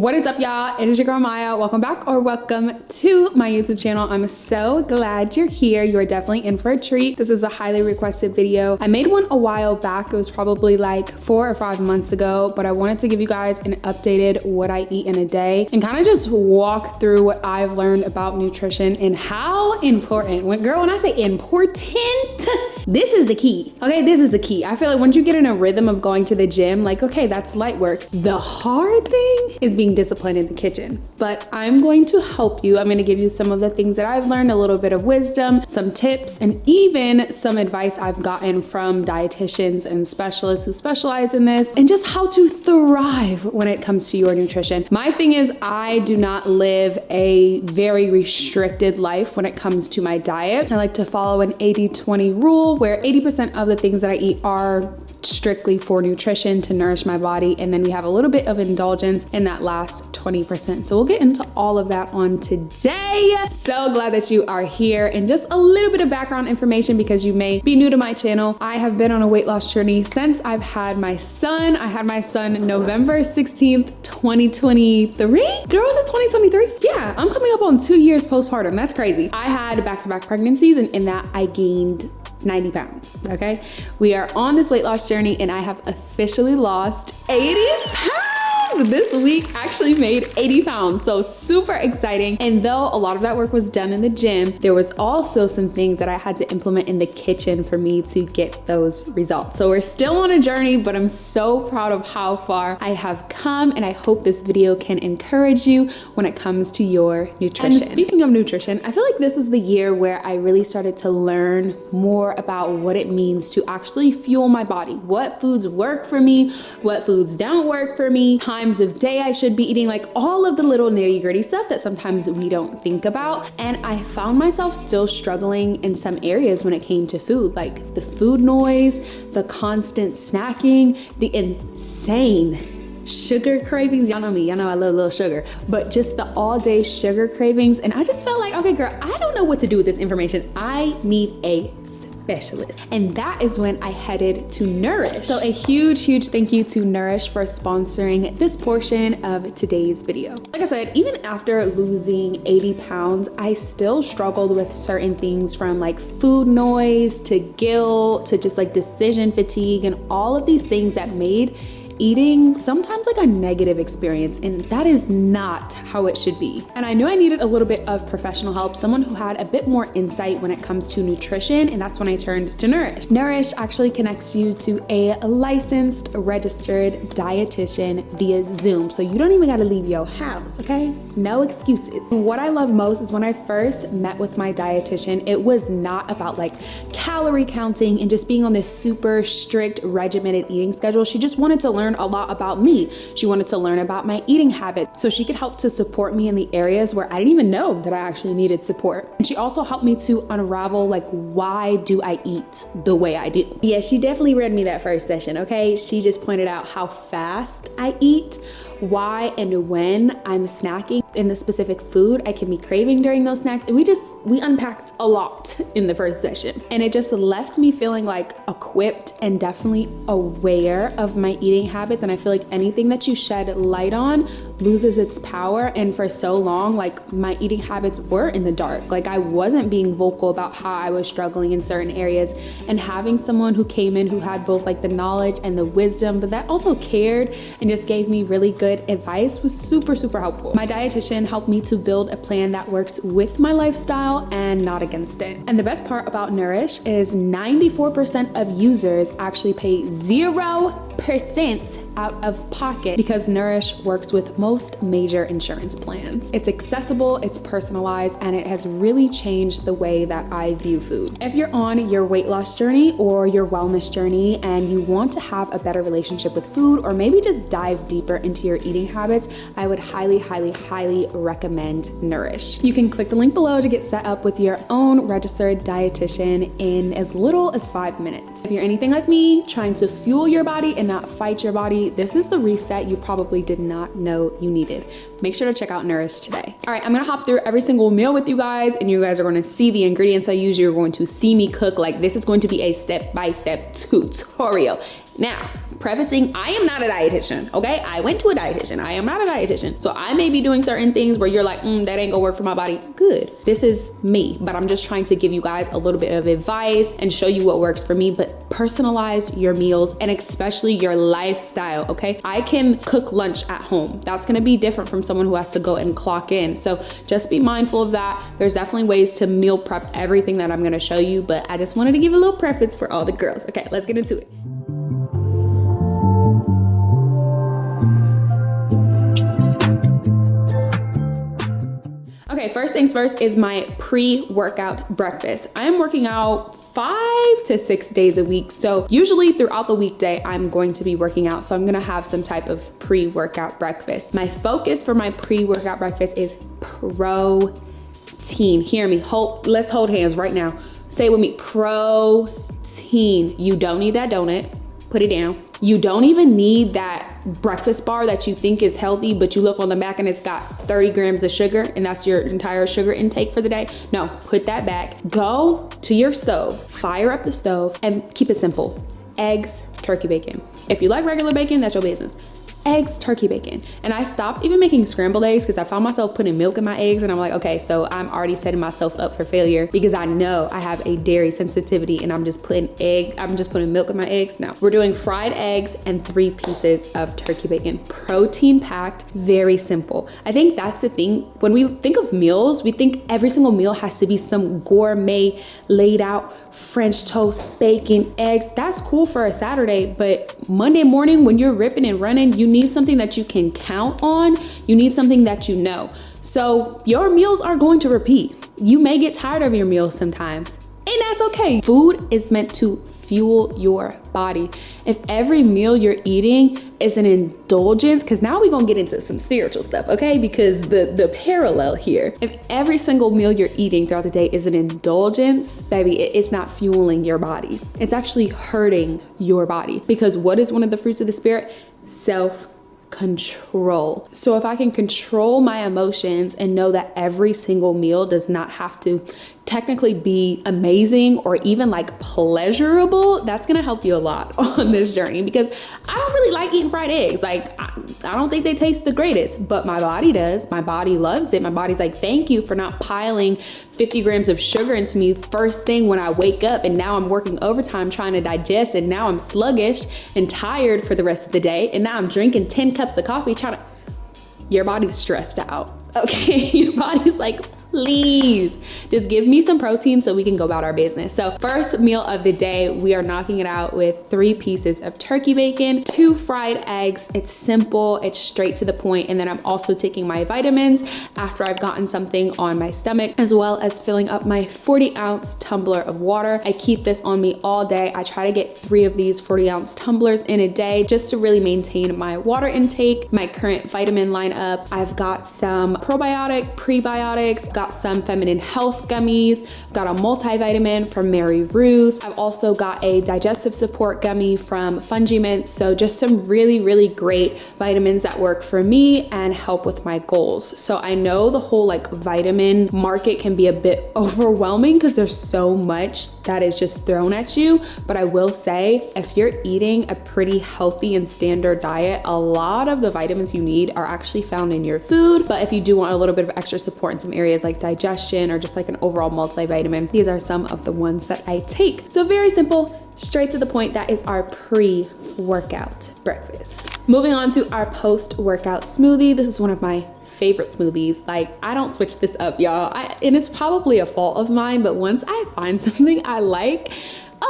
What is up, y'all? It is your girl Maya. Welcome back or welcome to my YouTube channel. I'm so glad you're here. You are definitely in for a treat. This is a highly requested video. I made one a while back. It was probably like 4 or 5 months ago, but I wanted to give you guys an updated what I eat in a day and kind of just walk through what I've learned about nutrition and how important, when I say important, this is the key. Okay, this is the key. I feel like once you get in a rhythm of going to the gym, like, okay, that's light work. The hard thing is being disciplined in the kitchen. But I'm going to help you. I'm going to give you some of the things that I've learned, a little bit of wisdom, some tips, and even some advice I've gotten from dietitians and specialists who specialize in this, and just how to thrive when it comes to your nutrition. My thing is, I do not live a very restricted life when it comes to my diet. I like to follow an 80-20 rule where 80% of the things that I eat are strictly for nutrition to nourish my body, and then we have a little bit of indulgence in that last 20%. So we'll get into all of that on today. So glad that you are here, and just a little bit of background information because you may be new to my channel. I have been on a weight loss journey since I've had my son. I had my son November 16th, 2023. Girl, is it 2023? Yeah, I'm coming up on 2 years postpartum. That's crazy. I had back-to-back pregnancies, and in that I gained 90 pounds, okay? We are on this weight loss journey, and I have officially lost 80 pounds. This week actually made 80 pounds, so super exciting. And though a lot of that work was done in the gym, there was also some things that I had to implement in the kitchen for me to get those results. So we're still on a journey, but I'm so proud of how far I have come, and I hope this video can encourage you when it comes to your nutrition. And speaking of nutrition, I feel like this is the year where I really started to learn more about what it means to actually fuel my body. What foods work for me, what foods don't work for me, times of day I should be eating, like all of the little nitty-gritty stuff that sometimes we don't think about. And I found myself still struggling in some areas when it came to food, like the food noise, the constant snacking, the insane sugar cravings. Y'all know me, y'all know I love a little sugar, but just the all day sugar cravings. And I just felt like, okay, girl, I don't know what to do with this information. I need a specialist. And that is when I headed to Nourish. So a huge thank you to Nourish for sponsoring this portion of today's video. Like I said, even after losing 80 pounds, I still struggled with certain things, from like food noise to guilt to just like decision fatigue, and all of these things that made eating sometimes like a negative experience, and that is not how it should be. And I knew I needed a little bit of professional help, someone who had a bit more insight when it comes to nutrition, and that's when I turned to Nourish. Nourish actually connects you to a licensed, registered dietitian via Zoom, so you don't even gotta leave your house, okay? No excuses. What I love most is when I first met with my dietitian, it was not about like calorie counting and just being on this super strict regimented eating schedule. She just wanted to learn a lot about me. She wanted to learn about my eating habits so she could help to support me in the areas where I didn't even know that I actually needed support. And she also helped me to unravel, like, why do I eat the way I do? Yeah, she definitely read me that first session, okay? She just pointed out how fast I eat, why and when I'm snacking in the specific food I can be craving during those snacks. And we unpacked a lot in the first session. And it just left me feeling like equipped and definitely aware of my eating habits. And I feel like anything that you shed light on loses its power. And for so long, like, my eating habits were in the dark. Like, I wasn't being vocal about how I was struggling in certain areas, and having someone who came in who had both like the knowledge and the wisdom, but that also cared and just gave me really good advice was super helpful. My dietitian helped me to build a plan that works with my lifestyle and not against it. And the best part about Nourish is 94% of users actually pay 0% out of pocket because Nourish works with most major insurance plans. It's accessible, it's personalized, and it has really changed the way that I view food. If you're on your weight loss journey or your wellness journey and you want to have a better relationship with food, or maybe just dive deeper into your eating habits, I would highly recommend Nourish. You can click the link below to get set up with your own registered dietitian in as little as 5 minutes. If you're anything like me, trying to fuel your body and not fight your body, this is the reset you probably did not know you needed. Make sure to check out Nourish today. All right, I'm gonna hop through every single meal with you guys, and you guys are gonna see the ingredients I use. You're going to see me cook. Like, this is going to be a step-by-step tutorial. Now, Prefacing, I am not a dietitian, okay? I went to a dietitian. I am not a dietitian. So I may be doing certain things where you're like, that ain't gonna work for my body. Good. This is me, but I'm just trying to give you guys a little bit of advice and show you what works for me, but personalize your meals and especially your lifestyle, okay? I can cook lunch at home. That's gonna be different from someone who has to go and clock in. So just be mindful of that. There's definitely ways to meal prep everything that I'm gonna show you, but I just wanted to give a little preface for all the girls. Okay, let's get into it. Okay, first things first is my pre-workout breakfast. I am working out 5 to 6 days a week. So usually throughout the weekday, I'm going to be working out. So I'm gonna have some type of pre-workout breakfast. My focus for my pre-workout breakfast is protein. Hear me, let's hold hands right now. Say it with me, protein. You don't need that donut, put it down. You don't even need that breakfast bar that you think is healthy, but you look on the back and it's got 30 grams of sugar and that's your entire sugar intake for the day. No, put that back. Go to your stove, fire up the stove and keep it simple. Eggs, turkey bacon. If you like regular bacon, that's your business. Eggs, turkey bacon. And I stopped even making scrambled eggs because I found myself putting milk in my eggs and I'm like, okay, so I'm already setting myself up for failure because I know I have a dairy sensitivity and I'm just putting milk in my eggs. No, we're doing fried eggs and 3 pieces of turkey bacon. Protein packed, very simple. I think that's the thing. When we think of meals, we think every single meal has to be some gourmet, laid out French toast, bacon, eggs. That's cool for a Saturday, but Monday morning when you're ripping and running, you need something that you can count on. You need something that you know. So your meals are going to repeat. You may get tired of your meals sometimes, and that's okay. Food is meant to fuel your body. If every meal you're eating is an indulgence, because now we're gonna get into some spiritual stuff, okay? Because the parallel here, if every single meal you're eating throughout the day is an indulgence, baby, it's not fueling your body. It's actually hurting your body, because what is one of the fruits of the spirit? Self-control. So if I can control my emotions and know that every single meal does not have to technically be amazing or even like pleasurable, that's gonna help you a lot on this journey, because I don't really like eating fried eggs. Like I don't think they taste the greatest, but my body does. My body loves it. My body's like, thank you for not piling 50 grams of sugar into me first thing when I wake up, and now I'm working overtime trying to digest, and now I'm sluggish and tired for the rest of the day, and now I'm drinking 10 cups of coffee your body's stressed out. Okay, your body's like, please just give me some protein so we can go about our business. So first meal of the day, we are knocking it out with 3 pieces of turkey bacon, 2 fried eggs. It's simple, it's straight to the point. And then I'm also taking my vitamins after I've gotten something on my stomach, as well as filling up my 40-ounce tumbler of water. I keep this on me all day. I try to get 3 of these 40-ounce tumblers in a day just to really maintain my water intake, my current vitamin lineup. I've got some probiotic, prebiotics, got some feminine health gummies, got a multivitamin from Mary Ruth. I've also got a digestive support gummy from Fungiment. So just some really, really great vitamins that work for me and help with my goals. So I know the whole like vitamin market can be a bit overwhelming because there's so much that is just thrown at you. But I will say, if you're eating a pretty healthy and standard diet, a lot of the vitamins you need are actually found in your food. But if you do want a little bit of extra support in some areas like digestion or just like an overall multivitamin, these are some of the ones that I take. So very simple, straight to the point. That is our pre-workout breakfast. Moving on to our post-workout smoothie. This is one of my favorite smoothies. Like, I don't switch this up, y'all. And it's probably a fault of mine, but once I find something I like,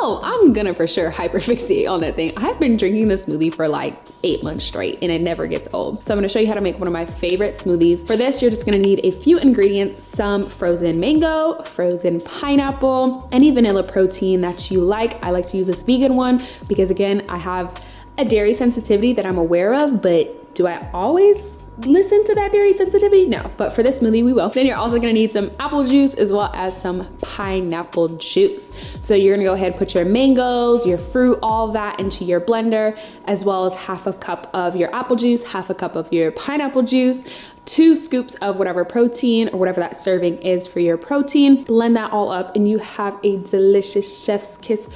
I'm gonna for sure hyperfixate on that thing. I've been drinking this smoothie for like 8 months straight and it never gets old. So I'm gonna show you how to make one of my favorite smoothies. For this, you're just gonna need a few ingredients: some frozen mango, frozen pineapple, any vanilla protein that you like. I like to use this vegan one because, again, I have a dairy sensitivity that I'm aware of, but do I always listen to that dairy sensitivity? No, but for this smoothie we will. Then you're also gonna need some apple juice as well as some pineapple juice. So you're gonna go ahead and put your mangoes, your fruit, all of that into your blender, as well as half a cup of your apple juice, half a cup of your pineapple juice, 2 scoops of whatever protein or whatever that serving is for your protein. Blend that all up and you have a delicious chef's kiss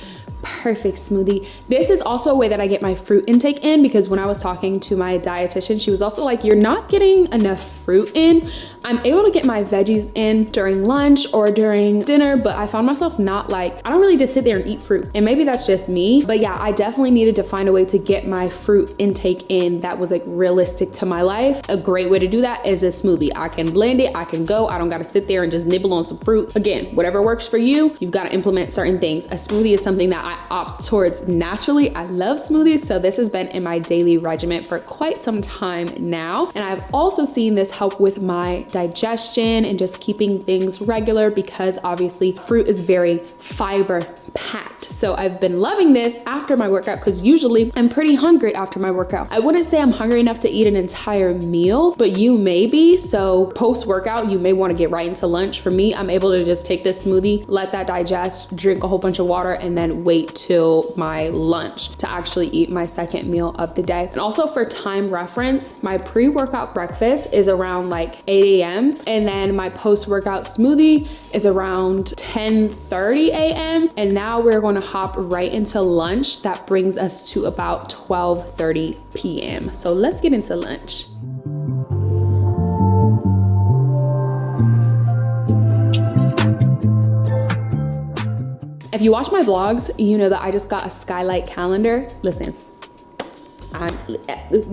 perfect smoothie. This is also a way that I get my fruit intake in, because when I was talking to my dietitian, she was also like, you're not getting enough fruit in. I'm able to get my veggies in during lunch or during dinner, but I found myself not like, I don't really just sit there and eat fruit. And maybe that's just me, but yeah, I definitely needed to find a way to get my fruit intake in that was like realistic to my life. A great way to do that is a smoothie. I can blend it, I can go, I don't gotta sit there and just nibble on some fruit. Again, whatever works for you, you've gotta implement certain things. A smoothie is something that I opt towards naturally. I love smoothies, so this has been in my daily regimen for quite some time now. And I've also seen this help with my digestion and just keeping things regular, because obviously fruit is very fiber packed. So I've been loving this after my workout, because usually I'm pretty hungry after my workout. I wouldn't say I'm hungry enough to eat an entire meal, but you may be. So post workout, you may want to get right into lunch. For me, I'm able to just take this smoothie, let that digest, drink a whole bunch of water, and then wait till my lunch to actually eat my second meal of the day. And also for time reference, my pre-workout breakfast is around like 8 a.m. and then my post-workout smoothie is around 10:30 a.m. And now we're going to hop right into lunch. That brings us to about 12:30 p.m. So let's get into lunch. If you watch my vlogs, you know that I just got a skylight calendar. Listen,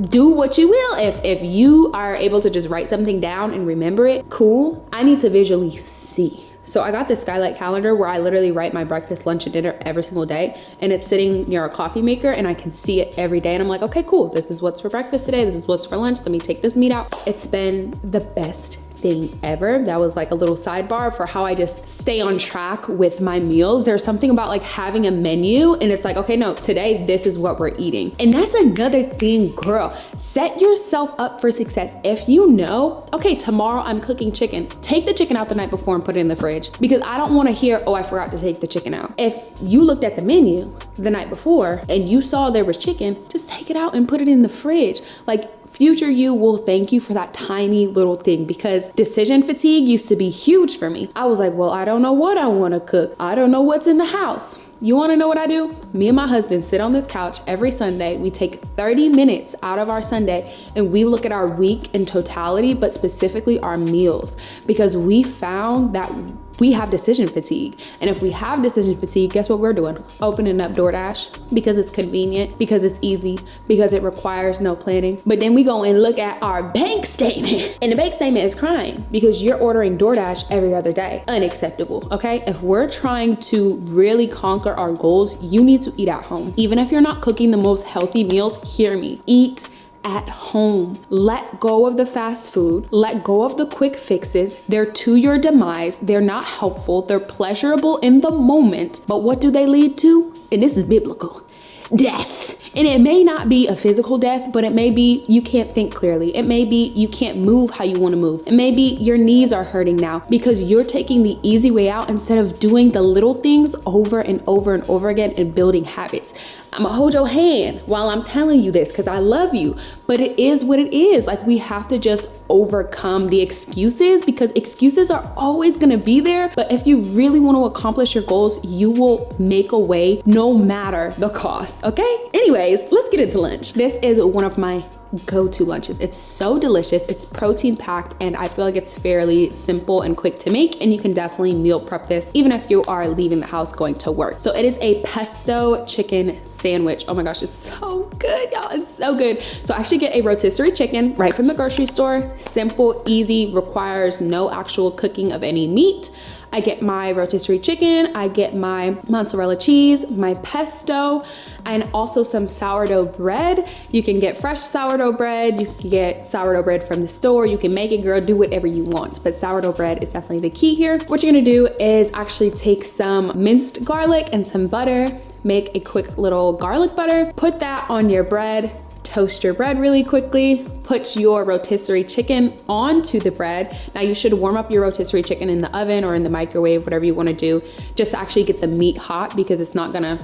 do what you will. If you are able to just write something down and remember it, cool. I need to visually see. So I got this skylight calendar where I literally write my breakfast, lunch, and dinner every single day. And it's sitting near a coffee maker and I can see it every day. And I'm like, okay, cool. This is what's for breakfast today. This is what's for lunch. Let me take this meat out. It's been the best thing ever. That was like a little sidebar for how I just stay on track with my meals. There's something about like having a menu and it's like, okay, no, today this is what we're eating. And that's another thing, girl. Set yourself up for success. If you know, okay, tomorrow I'm cooking chicken, take the chicken out the night before and put it in the fridge, because I don't want to hear, oh, I forgot to take the chicken out. If you looked at the menu the night before and you saw there was chicken, just take it out and put it in the fridge. Like, future you will thank you for that tiny little thing, because decision fatigue used to be huge for me. I was like, well, I don't know what I want to cook. I don't know what's in the house. You want to know what I do? Me and my husband sit on this couch every Sunday. We take 30 minutes out of our Sunday and we look at our week in totality, but specifically our meals, because we found that we have decision fatigue. And if we have decision fatigue, guess what we're doing? Opening up DoorDash, because it's convenient, because it's easy, because it requires no planning. But then we go and look at our bank statement and the bank statement is crying because you're ordering DoorDash every other day. Unacceptable, okay? If we're trying to really conquer our goals, you need to eat at home. Even if you're not cooking the most healthy meals, hear me, eat at home. Let go of the fast food. Let go of the quick fixes. They're to your demise. They're not helpful. They're pleasurable in the moment, but what do they lead to? And this is biblical. Death. And it may not be a physical death, but it may be you can't think clearly. It may be you can't move how you want to move. It may be your knees are hurting now because you're taking the easy way out instead of doing the little things over and over and over again and building habits. I'm gonna hold your hand while I'm telling you this because I love you, but it is what it is. Like, we have to just overcome the excuses, because excuses are always gonna be there. But if you really want to accomplish your goals, you will make a way no matter the cost, okay? Anyways, let's get into lunch. This is one of my go-to lunches. It's so delicious. It's protein packed, and I feel like it's fairly simple and quick to make, and you can definitely meal prep this even if you are leaving the house going to work. So it is a pesto chicken sandwich. Oh my gosh, it's so good, y'all. It's so good. So I actually get a rotisserie chicken right from the grocery store. Simple, easy, requires no actual cooking of any meat. I get my rotisserie chicken, I get my mozzarella cheese, my pesto, and also some sourdough bread. You can get fresh sourdough bread, you can get sourdough bread from the store, you can make it, girl, do whatever you want. But sourdough bread is definitely the key here. What you're gonna do is actually take some minced garlic and some butter, make a quick little garlic butter, put that on your bread, toast your bread really quickly, put your rotisserie chicken onto the bread. Now you should warm up your rotisserie chicken in the oven or in the microwave, whatever you want to do, just to actually get the meat hot, because it's not gonna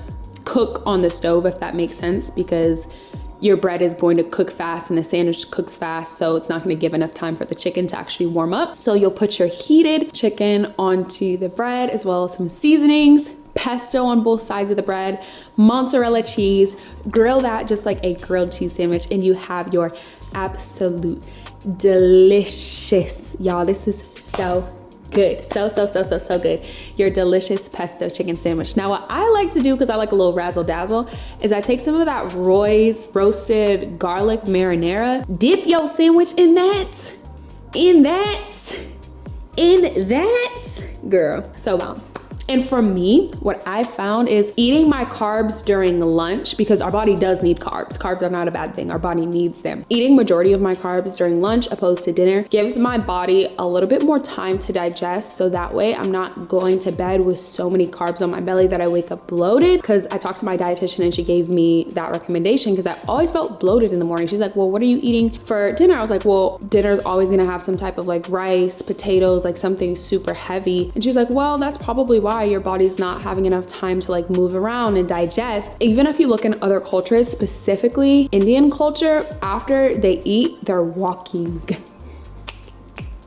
cook on the stove, if that makes sense, because your bread is going to cook fast and the sandwich cooks fast, so it's not gonna give enough time for the chicken to actually warm up. So you'll put your heated chicken onto the bread as well as some seasonings, pesto on both sides of the bread, mozzarella cheese, grill that just like a grilled cheese sandwich, and you have your absolute delicious, y'all, this is so good. So good. Your delicious pesto chicken sandwich. Now what I like to do, because I like a little razzle dazzle, is I take some of that Roy's roasted garlic marinara, dip your sandwich in that, girl, so bomb. And for me, what I found is eating my carbs during lunch, because our body does need carbs. Carbs are not a bad thing. Our body needs them. Eating majority of my carbs during lunch opposed to dinner gives my body a little bit more time to digest. So that way I'm not going to bed with so many carbs on my belly that I wake up bloated. Because I talked to my dietitian and she gave me that recommendation because I always felt bloated in the morning. She's like, well, what are you eating for dinner? I was like, well, dinner's always gonna have some type of like rice, potatoes, like something super heavy. And she was like, well, that's probably why your body's not having enough time to like move around and digest. Even if you look in other cultures, specifically Indian culture, after they eat, they're walking.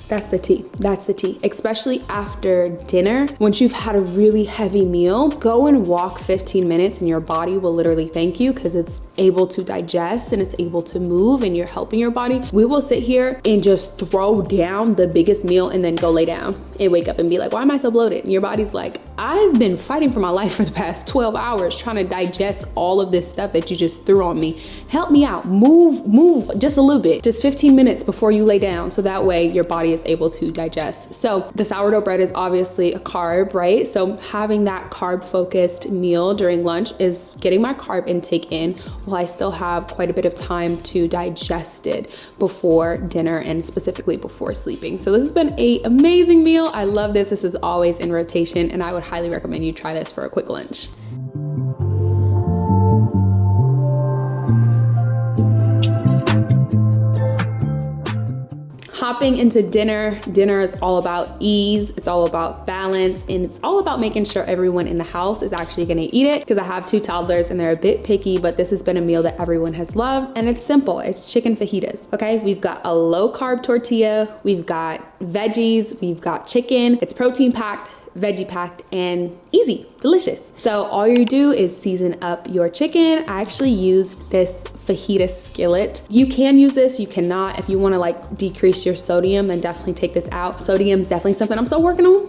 That's the tea. That's the tea. Especially after dinner, once you've had a really heavy meal, go and walk 15 minutes and your body will literally thank you because it's able to digest and it's able to move and you're helping your body. We will sit here and just throw down the biggest meal and then go lay down and wake up and be like, why am I so bloated? And your body's like, I've been fighting for my life for the past 12 hours trying to digest all of this stuff that you just threw on me. Help me out. Move just a little bit, just 15 minutes before you lay down. So that way your body is able to digest. So the sourdough bread is obviously a carb, right? So having that carb focused meal during lunch is getting my carb intake in while I still have quite a bit of time to digest it before dinner and specifically before sleeping. So this has been an amazing meal. I love this. This is always in rotation and I would highly recommend you try this for a quick lunch. Hopping into dinner. Dinner is all about ease, it's all about balance, and it's all about making sure everyone in the house is actually gonna eat it, because I have 2 toddlers and they're a bit picky, but this has been a meal that everyone has loved, and it's simple. It's chicken fajitas, okay? We've got a low carb tortilla, we've got veggies, we've got chicken. It's protein packed, veggie packed, and easy, delicious. So all you do is season up your chicken. I actually used this fajita skillet. You can use this, you cannot. If you wanna like decrease your sodium, then definitely take this out. Sodium is definitely something I'm still working on.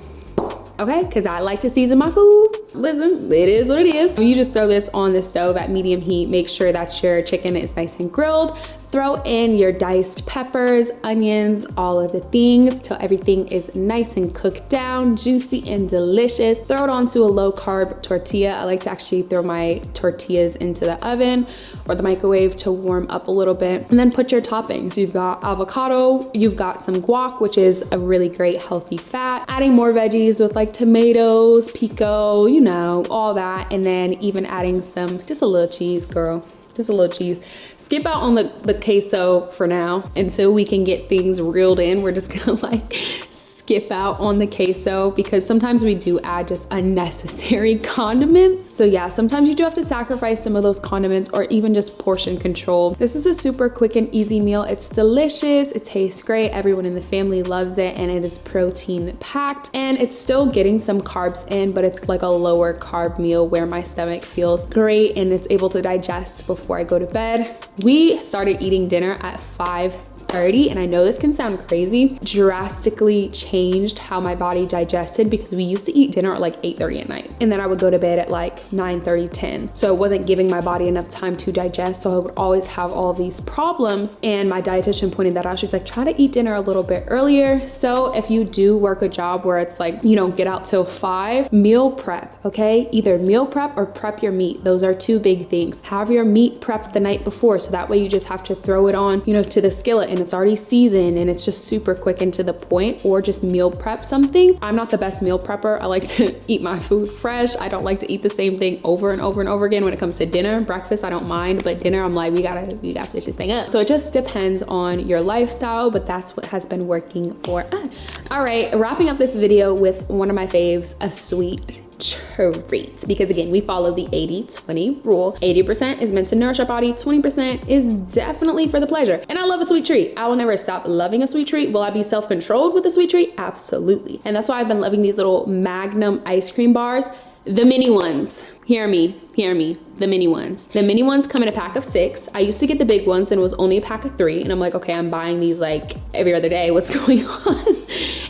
Okay, because I like to season my food. Listen, it is what it is. You just throw this on the stove at medium heat. Make sure that your chicken is nice and grilled. Throw in your diced peppers, onions, all of the things till everything is nice and cooked down, juicy and delicious. Throw it onto a low carb tortilla. I like to actually throw my tortillas into the oven or the microwave to warm up a little bit. And then put your toppings. You've got avocado, you've got some guac, which is a really great healthy fat. Adding more veggies with like tomatoes, pico, you know, all that. And then even adding just a little cheese, girl. Just a little cheese. Skip out on the queso for now until we can get things reeled in. We're just gonna like skip out on the queso because sometimes we do add just unnecessary condiments. So yeah, sometimes you do have to sacrifice some of those condiments or even just portion control. This is a super quick and easy meal. It's delicious, it tastes great, everyone in the family loves it, and it is protein packed, and it's still getting some carbs in, but it's like a lower carb meal where my stomach feels great and it's able to digest before I go to bed. We started eating dinner at 5:30, and I know this can sound crazy, drastically changed how my body digested because we used to eat dinner at like 8:30 at night. And then I would go to bed at like 9:30, 10. So it wasn't giving my body enough time to digest. So I would always have all of these problems. And my dietitian pointed that out. She's like, try to eat dinner a little bit earlier. So if you do work a job where it's like, you don't get out till 5, meal prep, okay? Either meal prep or prep your meat. Those are 2 big things. Have your meat prepped the night before. So that way you just have to throw it on, you know, to the skillet and it's already seasoned and it's just super quick and to the point, or just meal prep something. I'm not the best meal prepper. I like to eat my food fresh. I don't like to eat the same thing over and over and over again when it comes to dinner. Breakfast, I don't mind, but dinner, I'm like, we gotta switch this thing up. So it just depends on your lifestyle, but that's what has been working for us. All right, wrapping up this video with one of my faves, a sweet treats, because again, we follow the 80-20 rule. 80% is meant to nourish our body, 20% is definitely for the pleasure. And I love a sweet treat. I will never stop loving a sweet treat. Will I be self-controlled with a sweet treat? Absolutely. And that's why I've been loving these little Magnum ice cream bars. The mini ones. Hear me. The mini ones. The mini ones come in a pack of 6. I used to get the big ones and it was only a pack of 3. And I'm like, okay, I'm buying these like every other day. What's going on?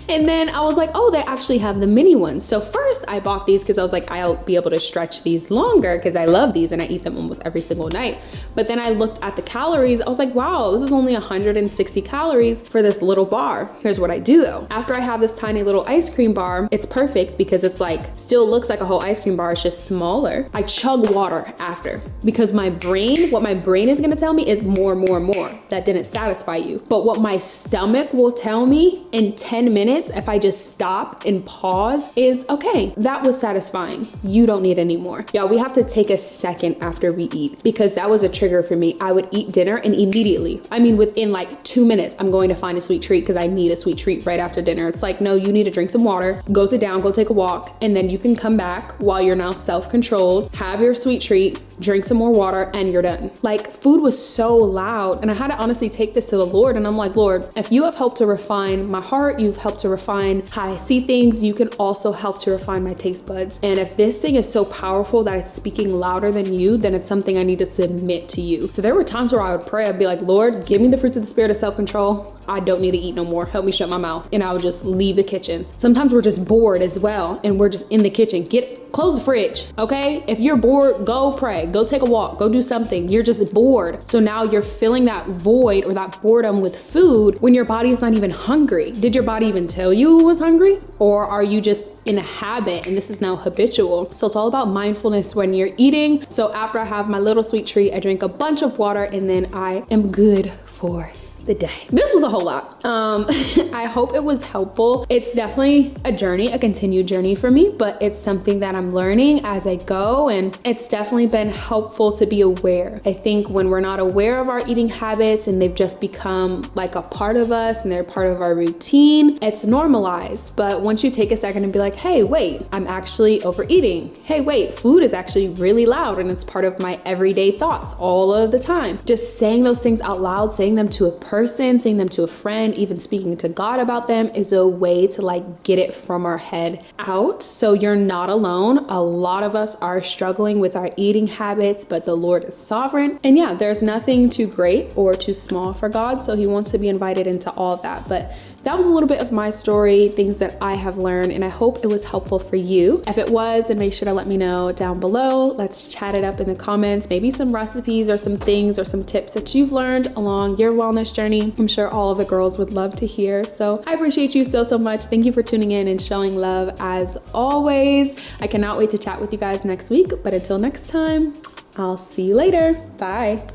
And then I was like, oh, they actually have the mini ones. So first I bought these because I was like, I'll be able to stretch these longer because I love these and I eat them almost every single night. But then I looked at the calories. I was like, wow, this is only 160 calories for this little bar. Here's what I do though. After I have this tiny little ice cream bar, it's perfect because it's like, still looks like a whole ice cream bar. It's just smaller. I chug water after because what my brain is gonna tell me is more. That didn't satisfy you. But what my stomach will tell me in 10 minutes, if I just stop and pause, is okay, that was satisfying. You don't need any more. Y'all, we have to take a second after we eat because that was a trigger for me. I would eat dinner and immediately, I mean, within like 2 minutes, I'm going to find a sweet treat because I need a sweet treat right after dinner. It's like, no, you need to drink some water, go sit down, go take a walk, and then you can come back while you're now self-controlled, have your sweet treat, drink some more water, and you're done. Like, food was so loud, and I had to honestly take this to the Lord, and I'm like, Lord, if you have helped to refine my heart, you've helped to refine how I see things, you can also help to refine my taste buds. And if this thing is so powerful that it's speaking louder than you, then it's something I need to submit to you. So there were times where I would pray, I'd be like, Lord, give me the fruits of the spirit of self-control. I don't need to eat no more. Help me shut my mouth. And I would just leave the kitchen. Sometimes we're just bored as well, and we're just in the kitchen. Close the fridge, okay? If you're bored, go pray, go take a walk, go do something. You're just bored. So now you're filling that void or that boredom with food when your body is not even hungry. Did your body even tell you it was hungry? Or are you just in a habit and this is now habitual? So it's all about mindfulness when you're eating. So after I have my little sweet treat, I drink a bunch of water and then I am good for the day. This was a whole lot. I hope it was helpful. It's definitely a journey, a continued journey for me, but it's something that I'm learning as I go, and it's definitely been helpful to be aware. I think when we're not aware of our eating habits and they've just become like a part of us and they're part of our routine, it's normalized. But once you take a second and be like, hey, wait, I'm actually overeating. Hey, wait, food is actually really loud and it's part of my everyday thoughts all of the time. Just saying those things out loud, saying them to a person, saying them to a friend, even speaking to God about them is a way to like get it from our head out. So you're not alone. A lot of us are struggling with our eating habits, but the Lord is sovereign. And yeah, there's nothing too great or too small for God. So he wants to be invited into all of that. But that was a little bit of my story, things that I have learned, and I hope it was helpful for you. If it was, then make sure to let me know down below. Let's chat it up in the comments, maybe some recipes or some things or some tips that you've learned along your wellness journey. I'm sure all of the girls would love to hear. So I appreciate you so much. Thank you for tuning in and showing love as always. I cannot wait to chat with you guys next week, but until next time, I'll see you later. Bye.